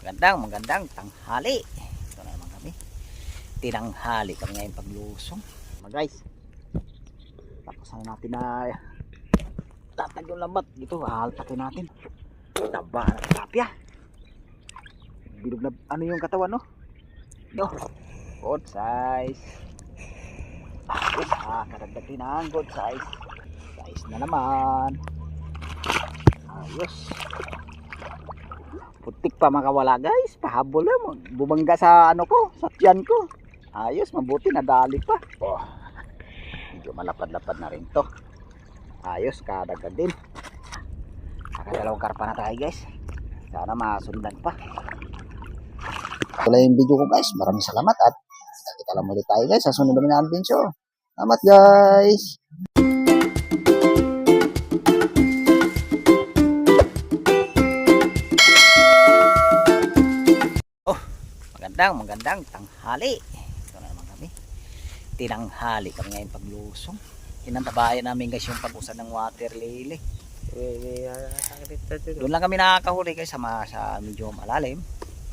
Magandang tanghali. Ito na naman kami. Tinanghali kami ngayon paglusong. Mga guys, tapos na natin na tatag yung lambat. Dito, hahaltakin natin. Taba na tilapia. Bilog na ano yung katawan, no? No. Good size. Ayos, karagdag din ang good size. Size na naman. Ayos. Putik pa makawala guys, pahabol na, bumangga sa ano ko, sa tiyan ko. Ayos, mabuti nadali pa. Oh, medyo malapad-lapad na rin to. Ayos, kadagdag din. Nakadalawang karpa na tayo guys. Sana masundan pa. Ito lang yung video ko guys. Maraming salamat at kita lang ulit tayo guys sa sunod namin na video. Salamat guys. Magandang tanghali. Ito na naman kami. Tinanghali kami ngayon paglusong. Inantabayan namin guys yung pag-usad ng water lily. Doon lang kami nakakahuli guys sa medyo malalim.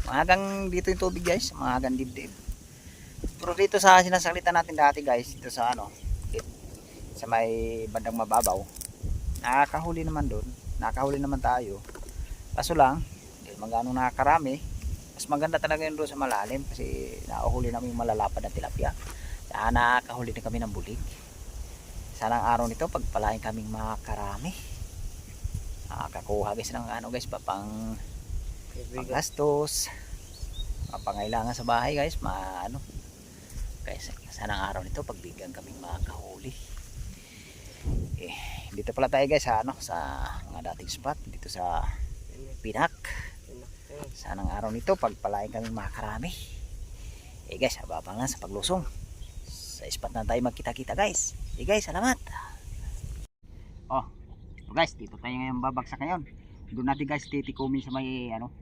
Mahagang dito yung tubig guys, mahagang dibdib. Pero dito sa sinasalita natin dati guys, dito sa ano, sa may bandang mababaw, nakakahuli naman doon. Nakakahuli naman tayo. Kaso lang, hindi magano nakakarami. Mas maganda talaga yun doon sa malalim kasi nakahuli namin yung malalapad na tilapia. Saka nakahuli din kami ng bulig. Sana ang araw nito pagpalain kaming makakarami. Nakakakuha guys ng ano guys, pang gastos, pangailangan sa bahay guys, ano. Guys, sana ang araw nito pagbigyan kaming makahuli. Dito pala tayo guys sa ano, sa mga dating spot dito sa Pinak. Sanang araw nito pagpalain kami makakarami. Guys, ababang lang sa paglusong. Sa spot na tayo magkita-kita guys. Guys, salamat. Oh, guys, dito tayo ngayon babagsak ngayon. Doon natin guys titikumin sa may ano,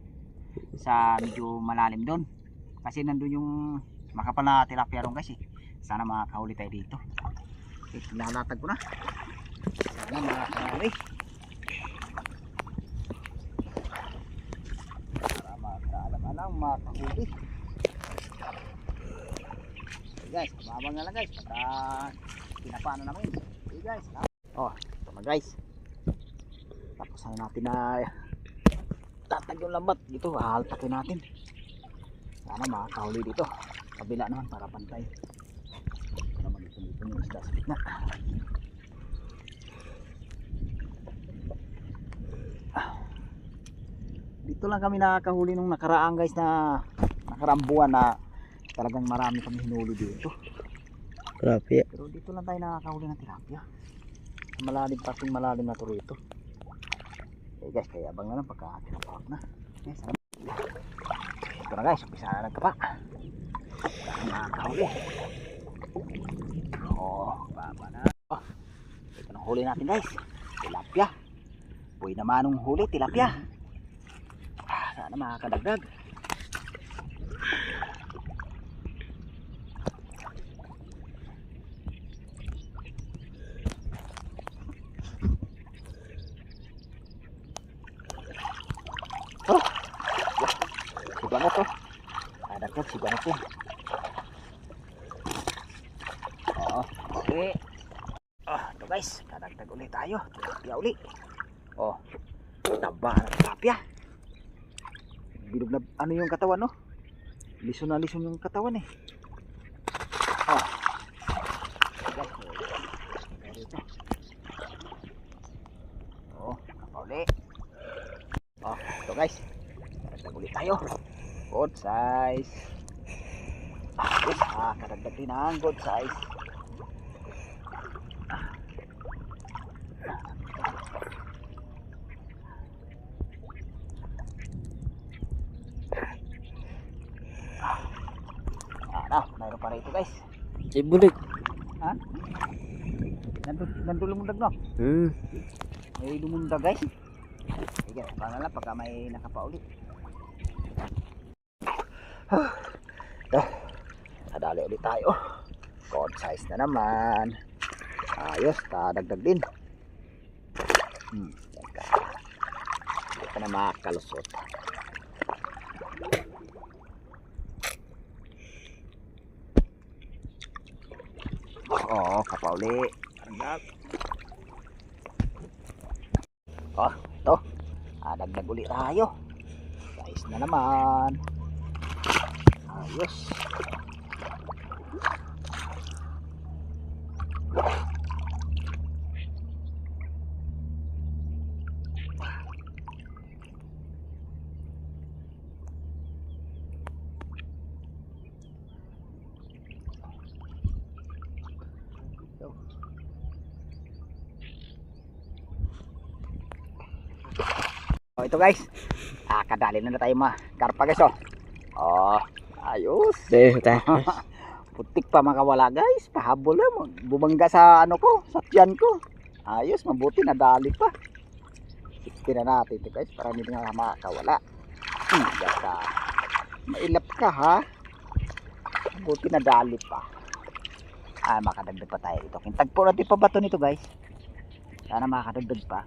sa medyo malalim doon. Kasi nandun yung makapal na tilapia ron guys. Sana makakahuli tayo dito. Lalatag ko na. Sana makakahuli. Alam makahuli. Guys, mababang na lang guys pagka pinapano namin. Guys, oh, ito na guys, tapos na natin na tatag yung lambat. Dito hahaltakin natin. Sana makakahuli dito. Kabila naman para pantay. Para mag-ipon yung isda sa gitna. Dito lang kami nakakahuli nung nakaraan guys, na nakaraang buwan na talagang marami kami hinuli dito. Tilapia. Pero dito lang tayo nakakahuli ng tilapia. Malalim, pating malalim na to rito. Guys, kaya abang na lang pagka tinapawag na. Okay, sarap. Ito na guys, umpisa na nagkapa. Nakakahuli. Oh, baba na. Oh, ito na huli natin guys. Tilapia. Uy naman nung huli, tilapia. Sana makakadagdag. Oh, si bangot to. Kadagdag si bangot yan. Oh, okay. Oh, ito guys, kadagdag ulit tayo. Tilapia ulit. Oh, taba na tilapia. Bilog na ano yung katawan, no? Lison na lison yung katawan eh. Oh. Oh, kapauli. Oh, ito guys. Naguli tayo. Good size. Yes, karagdag din ang good size. Mayroon pa rito guys. Si bulig. Ha? Nandun lumundag no? May lumundag guys. Sige, paano lang pagka may nakapauli. Nadali ulit tayo. God size na naman. Ayos, kadagdag din. Hindi ka na makakalusot. Pauli. Dagdag. Oh, ito. Dagdag ulit tayo. Guys na naman. Ayos. Oh, ito guys. Kadali na tayo mga karpa guys oh. Oh, ayos. Putik pa makawala guys. Pahabol na mo. Bumangga sa ano ko, sa tiyan ko. Ayos, mabuti nadali pa. 60 na natin ito guys para hindi na makawala. Gata. Mailap ka ha. Mabuti nadali pa. Makadagdag pa tayo ito. Kintagpo natin pa bato nito guys. Sana makadagdag pa.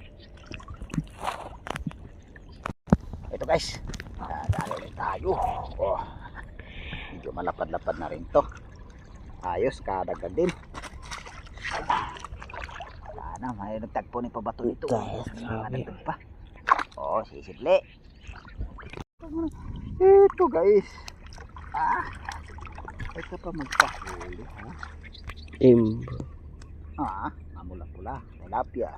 Ito guys, dali ulit tayo. Oh, medyo malapad-lapad na rin to. Ayos, kadagdag din. Sana may nagtagpo ni pabato nito. Nakadagdag pa. Oh, sisidli. Ito guys. Ito pa magpahuli ha. Mamula-pula tilapia.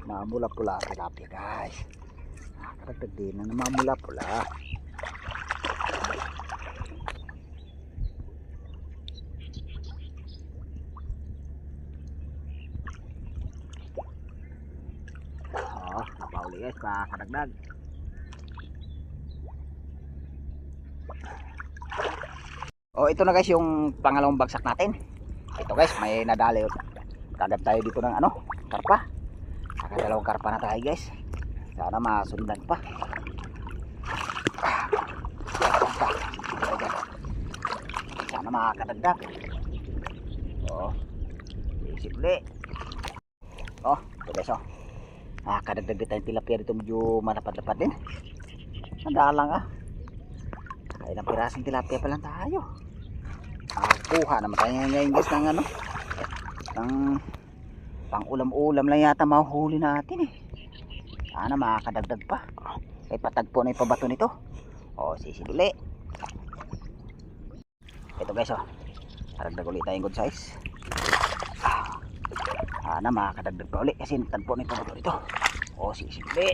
Mamula-pula tilapia guys. Kadagdag din na mamula-pula. Napauli guys, kadagdag. Ito na guys yung pangalawang bagsak natin. Ito guys, may nadali. Kagad tayo dito ng karpa. Dalawang karpa na tayo guys. Sana masundan pa. Sana makakadagdag. Simple. Ito guys kadagdag din tayong tilapia dito. Medyo malapad-lapad din. Nadalang ay ng pirasong tilapia pa lang tayo. Kuha naman tayo ngayon guys ng ng pang ulam-ulam lang yata mahuhuli natin Sana makakadagdag pa. Ay patagpo na yung pabato nito. Sisidili. Ito guys kadagdag ulit tayong good size. Sana makakadagdag pa ulit kasi tagpo na yung pabato nito. Sisidili.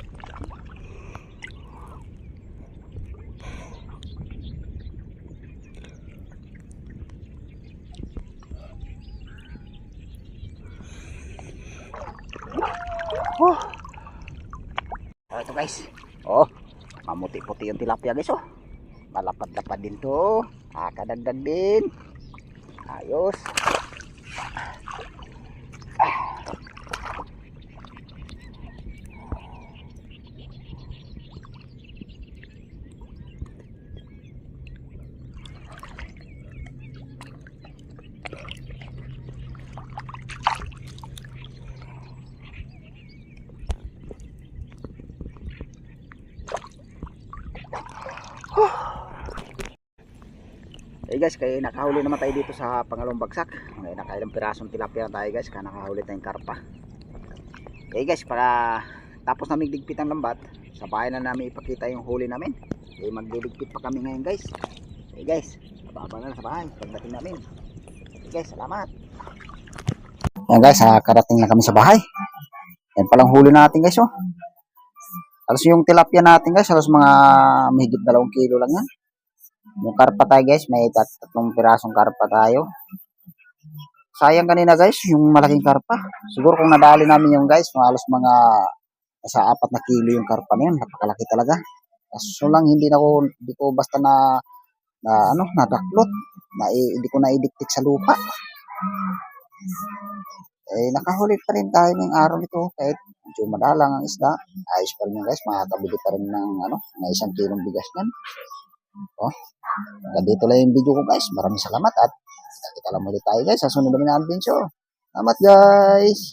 Ito guys. Mamuti-puti yung tilapia guys Malapad-lapad din to. Kadagdag din. Ayos. Guys, kaya nakahuli naman tayo dito sa pangalawang bagsak. Nakailang pirasong tilapia tayo guys, kaya nakahuli tayong karpa. Guys, para tapos namin ligpit ang lambat, sa bahay na namin ipakita yung huli namin. Magdiligpit pa kami ngayon guys. Guys, bababa na sa bahay pagdating namin. Guys, salamat. Yan guys, karating na kami sa bahay. Yan palang huli natin guys Alas yung tilapia natin guys, alas mga mahigit 2 kilo lang yan. Yung karpa tayo guys, may 3 pirasong karpa tayo. Sayang kanina guys, yung malaking karpa. Siguro kung nadali namin yung guys, halos mga sa 4 na kilo yung karpa na yun. Napakalaki talaga. Kaso lang hindi ko basta nadaklot. Hindi ko naidiktik sa lupa. Nakahuli pa rin tayo ng araw nito kahit medyo madalang ang isda. Ayos pa rin yun guys, makakabili pa rin ng na 1 kilong bigas yan. Dito lang yung video ko guys. Maraming salamat at kita lang ulit tayo guys sa sunod namin na adventure. Salamat guys.